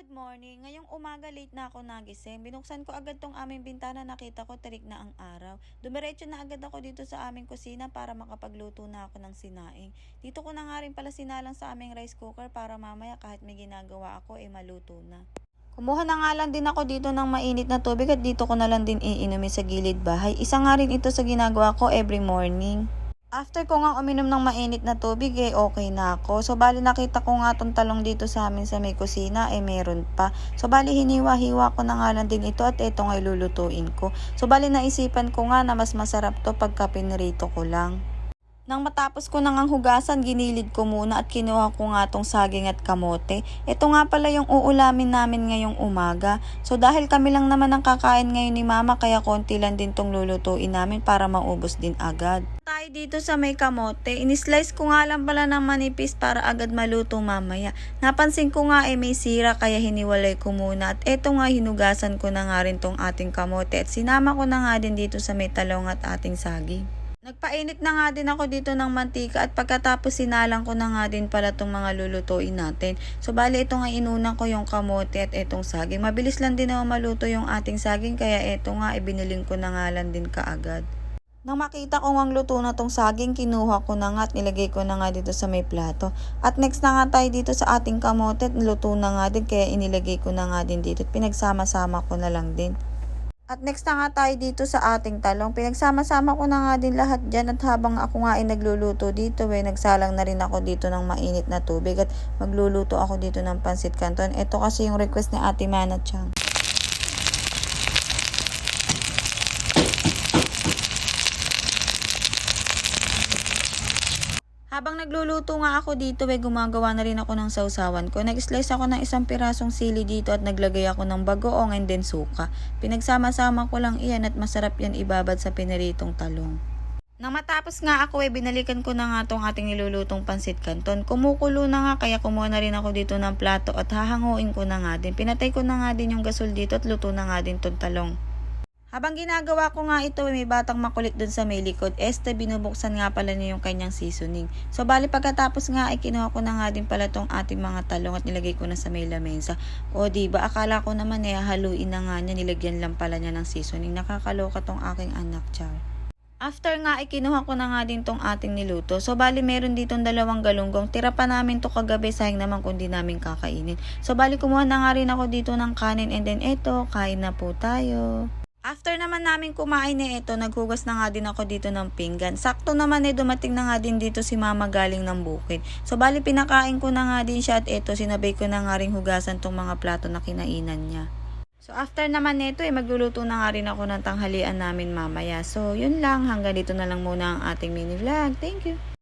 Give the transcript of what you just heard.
Good morning. Ngayong umaga late na ako nagising. Binuksan ko agad tong aming bintana, nakita ko tirik na ang araw. Dumiretso na agad ako dito sa aming kusina para makapagluto na ako ng sinaing. Dito ko na nga rin pala sinalang sa aming rice cooker para mamaya kahit may ginagawa ako maluto na. Kumuha na nga lang din ako dito ng mainit na tubig at dito ko na lang din iinumin sa gilid bahay. Isa nga rin ito sa ginagawa ko every morning. After ko nga uminom ng mainit na tubig, okay na ako. So, bali nakita ko nga tong talong dito sa amin sa may kusina, meron pa. So, bali hiniwa-hiwa ko na nga lang din ito at ito nga lulutuin ko. So, bali naisipan ko nga na mas masarap to pagka pinirito ko lang. Nang matapos ko nang hugasan, ginilid ko muna at kinuha ko nga tong saging at kamote. Ito nga pala yung uulamin namin ngayong umaga. So dahil kami lang naman ang kakain ngayon ni mama, kaya konti lang din tong lulutuin namin para maubos din agad. Tayo dito sa may kamote, inislice ko nga lang pala ng manipis para agad maluto mamaya. Napansin ko nga may sira kaya hiniwalay ko muna at eto nga hinugasan ko na nga rin tong ating kamote at sinama ko na nga din dito sa may talong at ating saging. Nagpainit na nga din ako dito ng mantika at pagkatapos sinalang ko na nga din pala itong mga lulutuin natin. So bali ito nga inuna ko yung kamote at itong saging. Mabilis lang din naman maluto yung ating saging kaya ito nga ibiniling ko na nga lang din kaagad. Nang makita ko ngang luto na tong saging, kinuha ko na nga at nilagay ko na nga dito sa may plato. At next na nga tayo dito sa ating kamote at luto na nga din kaya inilagay ko na nga din dito at pinagsama-sama ko na lang din. At next na nga tayo dito sa ating talong. Pinagsama-sama ko na nga din lahat dyan at habang ako nga nagluluto dito nagsalang na rin ako dito ng mainit na tubig at magluluto ako dito ng pansit canton. Ito kasi yung request ni Ate Mana Chang. Habang nagluluto nga ako dito, gumagawa na rin ako ng sausawan ko. Nag-slice ako ng isang pirasong sili dito at naglagay ako ng bagoong and then suka. Pinagsama-sama ko lang iyan at masarap yan ibabad sa piniritong talong. Nang matapos nga ako binalikan ko na nga tong ating nilulutong pansit canton. Kumukulo na nga kaya kumuha na rin ako dito ng plato at hahanguin ko na nga din. Pinatay ko na nga din yung gasol dito at luto na nga din tong talong. Habang ginagawa ko nga ito, may batang makulit dun sa may likod. Binubuksan nga pala niya yung kanyang seasoning. So, bali pagkatapos nga kinuha ko na nga din pala tong ating mga talong at nilagay ko na sa may lamesa. O, diba? Akala ko naman haluin na nga niya, nilagyan lang pala niya ng seasoning. Nakakaloka tong aking anak, Char. After nga, kinuha ko na nga din tong ating niluto. So, bali meron ditong 2 galunggong. Tira pa namin to kagabi, sayang naman kung di namin kakainin. So, bali kumuha na nga rin ako dito ng kanin and then eto, kain na po tayo. After naman namin kumain naghugas na nga din ako dito ng pinggan. Sakto naman dumating na nga din dito si mama galing ng bukid. So bali pinakain ko na nga din siya at sinabay ko na nga rin hugasan tong mga plato na kinainan niya. So after naman magluluto na nga rin ako ng tanghalian namin mamaya. So yun lang, hanggang dito na lang muna ang ating mini vlog. Thank you!